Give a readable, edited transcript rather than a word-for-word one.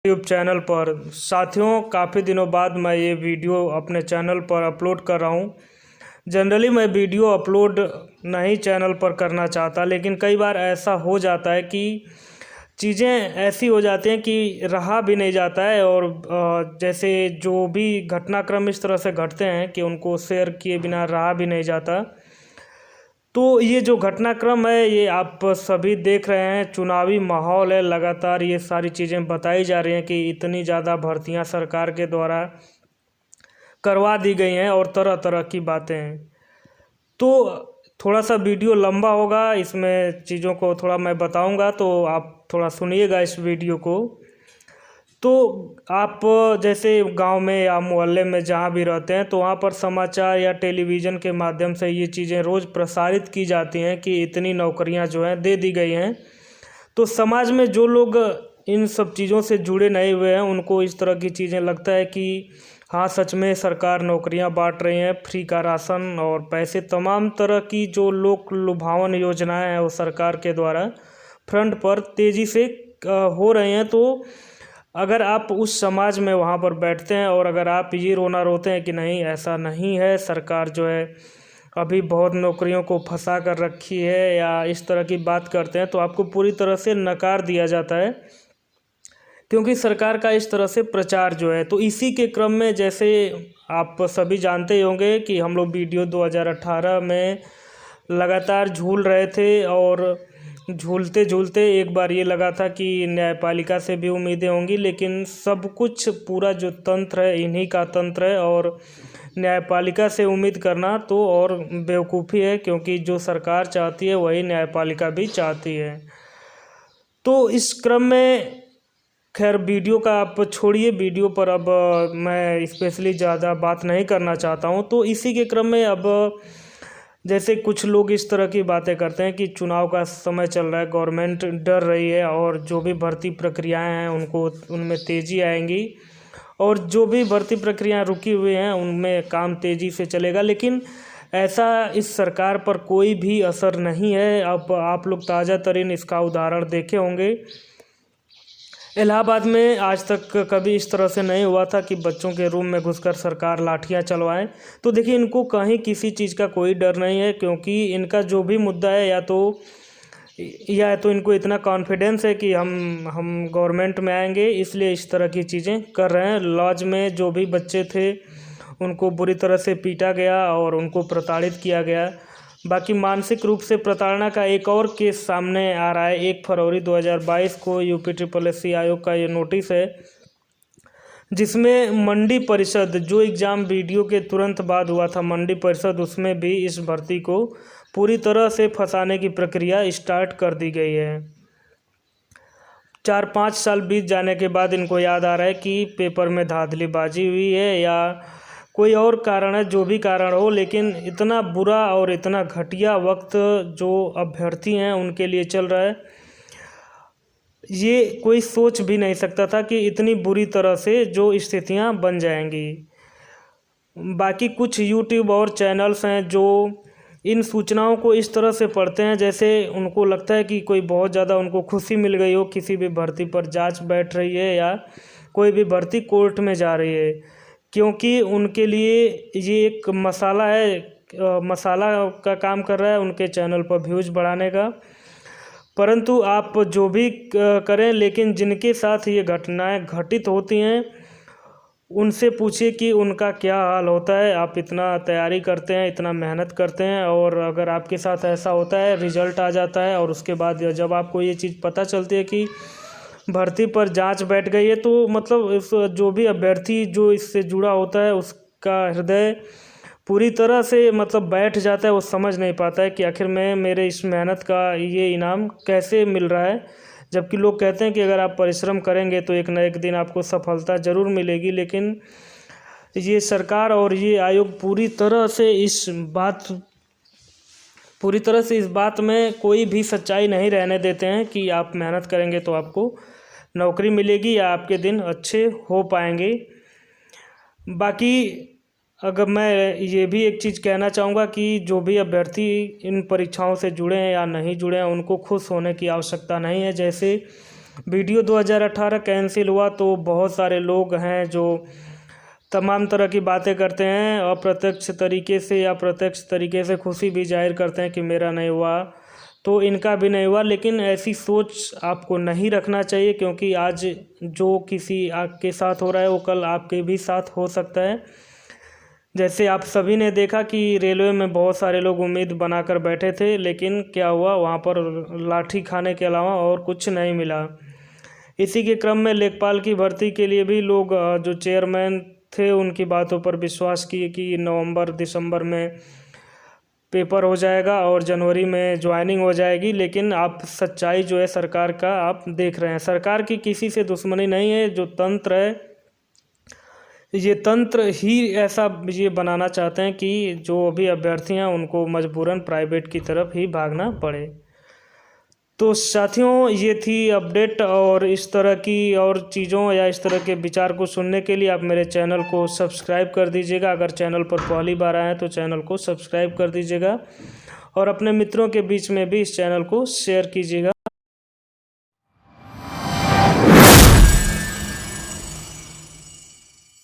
YouTube channel पर। साथियों, काफ़ी दिनों बाद मैं ये वीडियो अपने चैनल पर अपलोड कर रहा हूँ। जनरली मैं वीडियो अपलोड नहीं चैनल पर करना चाहता, लेकिन कई बार ऐसा हो जाता है कि चीज़ें ऐसी हो जाती हैं कि रहा भी नहीं जाता है। और जैसे जो भी घटनाक्रम इस तरह से घटते हैं कि उनको शेयर किए बिना रहा भी नहीं जाता। तो ये जो घटनाक्रम है ये आप सभी देख रहे हैं, चुनावी माहौल है, लगातार ये सारी चीज़ें बताई जा रही हैं कि इतनी ज़्यादा भर्तियां सरकार के द्वारा करवा दी गई हैं और तरह तरह की बातें हैं। तो थोड़ा सा वीडियो लंबा होगा, इसमें चीज़ों को थोड़ा मैं बताऊंगा, तो आप थोड़ा सुनिएगा इस वीडियो को। तो आप जैसे गांव में या मोहल्ले में जहां भी रहते हैं, तो वहां पर समाचार या टेलीविज़न के माध्यम से ये चीज़ें रोज़ प्रसारित की जाती हैं कि इतनी नौकरियां जो हैं दे दी गई हैं। तो समाज में जो लोग इन सब चीज़ों से जुड़े नहीं हुए हैं, उनको इस तरह की चीज़ें लगता है कि हाँ, सच में सरकार नौकरियां बांट रही हैं, फ्री का राशन और पैसे, तमाम तरह की जो लोक लुभावन योजनाएं हैं वो सरकार के द्वारा फ्रंट पर तेज़ी से हो रही हैं। तो अगर आप उस समाज में वहाँ पर बैठते हैं और अगर आप ये रोना रोते हैं कि नहीं, ऐसा नहीं है, सरकार जो है अभी बहुत नौकरियों को फंसा कर रखी है, या इस तरह की बात करते हैं, तो आपको पूरी तरह से नकार दिया जाता है, क्योंकि सरकार का इस तरह से प्रचार जो है। तो इसी के क्रम में, जैसे आप सभी जानते ही होंगे कि हम लोग वीडियो 2018 में लगातार झूल रहे थे, और झूलते झूलते एक बार ये लगा था कि न्यायपालिका से भी उम्मीदें होंगी, लेकिन सब कुछ पूरा जो तंत्र है इन्हीं का तंत्र है, और न्यायपालिका से उम्मीद करना तो और बेवकूफ़ी है, क्योंकि जो सरकार चाहती है वही न्यायपालिका भी चाहती है। तो इस क्रम में खैर, वीडियो का आप छोड़िए, वीडियो पर अब मैं स्पेशली ज़्यादा बात नहीं करना चाहता हूँ। तो इसी के क्रम में अब जैसे कुछ लोग इस तरह की बातें करते हैं कि चुनाव का समय चल रहा है, गवर्नमेंट डर रही है, और जो भी भर्ती प्रक्रियाएं हैं उनको उनमें तेज़ी आएंगी, और जो भी भर्ती प्रक्रियाएं रुकी हुई हैं उनमें काम तेज़ी से चलेगा। लेकिन ऐसा इस सरकार पर कोई भी असर नहीं है। अब आप लोग ताज़ा तरीन इसका उदाहरण देखे होंगे। इलाहाबाद में आज तक कभी इस तरह से नहीं हुआ था कि बच्चों के रूम में घुसकर सरकार लाठियां चलवाएं। तो देखिए, इनको कहीं किसी चीज़ का कोई डर नहीं है, क्योंकि इनका जो भी मुद्दा है, या तो इनको इतना कॉन्फिडेंस है कि हम गवर्नमेंट में आएंगे, इसलिए इस तरह की चीज़ें कर रहे हैं। लॉज में जो भी बच्चे थे उनको बुरी तरह से पीटा गया और उनको प्रताड़ित किया गया। बाकी मानसिक रूप से प्रताड़ना का एक और केस सामने आ रहा है। 1 फरवरी 2022 को यूपी आयोग का ये नोटिस है, जिसमें मंडी परिषद, जो एग्ज़ाम वीडियो के तुरंत बाद हुआ था, मंडी परिषद, उसमें भी इस भर्ती को पूरी तरह से फंसाने की प्रक्रिया स्टार्ट कर दी गई है। 4-5 साल बीत जाने के बाद इनको याद आ रहा है कि पेपर में धांधलीबाजी हुई है, या कोई और कारण है, जो भी कारण हो, लेकिन इतना बुरा और इतना घटिया वक्त जो अभ्यर्थी हैं उनके लिए चल रहा है, ये कोई सोच भी नहीं सकता था कि इतनी बुरी तरह से जो स्थितियां बन जाएंगी। बाकी कुछ यूट्यूब और चैनल्स हैं जो इन सूचनाओं को इस तरह से पढ़ते हैं जैसे उनको लगता है कि कोई बहुत ज़्यादा उनको खुशी मिल गई हो, किसी भी भर्ती पर जांच बैठ रही है या कोई भी भर्ती कोर्ट में जा रही है, क्योंकि उनके लिए ये एक मसाला है, मसाला का काम कर रहा है उनके चैनल पर व्यूज़ बढ़ाने का। परंतु आप जो भी करें, लेकिन जिनके साथ ये घटनाएं घटित होती हैं उनसे पूछिए कि उनका क्या हाल होता है। आप इतना तैयारी करते हैं, इतना मेहनत करते हैं, और अगर आपके साथ ऐसा होता है, रिजल्ट आ जाता है, और उसके बाद जब आपको ये चीज़ पता चलती है कि भर्ती पर जांच बैठ गई है, तो मतलब इस जो भी अभ्यर्थी जो इससे जुड़ा होता है उसका हृदय पूरी तरह से मतलब बैठ जाता है। वो समझ नहीं पाता है कि आखिर में मेरे इस मेहनत का ये इनाम कैसे मिल रहा है। जबकि लोग कहते हैं कि अगर आप परिश्रम करेंगे तो एक न एक दिन आपको सफलता ज़रूर मिलेगी, लेकिन ये सरकार और ये आयोग पूरी तरह से इस बात में कोई भी सच्चाई नहीं रहने देते हैं कि आप मेहनत करेंगे तो आपको नौकरी मिलेगी या आपके दिन अच्छे हो पाएंगे। बाकी अगर मैं ये भी एक चीज़ कहना चाहूँगा कि जो भी अभ्यर्थी इन परीक्षाओं से जुड़े हैं या नहीं जुड़े हैं, उनको खुश होने की आवश्यकता नहीं है। जैसे वीडियो 2018 कैंसिल हुआ तो बहुत सारे लोग हैं जो तमाम तरह की बातें करते हैं, अप्रत्यक्ष तरीके से या प्रत्यक्ष तरीके से खुशी भी जाहिर करते हैं कि मेरा नहीं हुआ तो इनका भी नहीं हुआ। लेकिन ऐसी सोच आपको नहीं रखना चाहिए, क्योंकि आज जो किसी आपके साथ हो रहा है वो कल आपके भी साथ हो सकता है। जैसे आप सभी ने देखा कि रेलवे में बहुत सारे लोग उम्मीद बनाकर बैठे थे, लेकिन क्या हुआ, वहाँ पर लाठी खाने के अलावा और कुछ नहीं मिला। इसी के क्रम में लेखपाल की भर्ती के लिए भी लोग जो चेयरमैन थे उनकी बातों पर विश्वास किए कि नवंबर दिसंबर में पेपर हो जाएगा और जनवरी में ज्वाइनिंग हो जाएगी। लेकिन आप सच्चाई जो है सरकार का आप देख रहे हैं। सरकार की किसी से दुश्मनी नहीं है, जो तंत्र है ये तंत्र ही ऐसा ये बनाना चाहते हैं कि जो अभी अभ्यर्थी हैं उनको मजबूरन प्राइवेट की तरफ ही भागना पड़े। तो साथियों, ये थी अपडेट, और इस तरह की और चीज़ों या इस तरह के विचार को सुनने के लिए आप मेरे चैनल को सब्सक्राइब कर दीजिएगा। अगर चैनल पर पहली बार आए हैं तो चैनल को सब्सक्राइब कर दीजिएगा और अपने मित्रों के बीच में भी इस चैनल को शेयर कीजिएगा।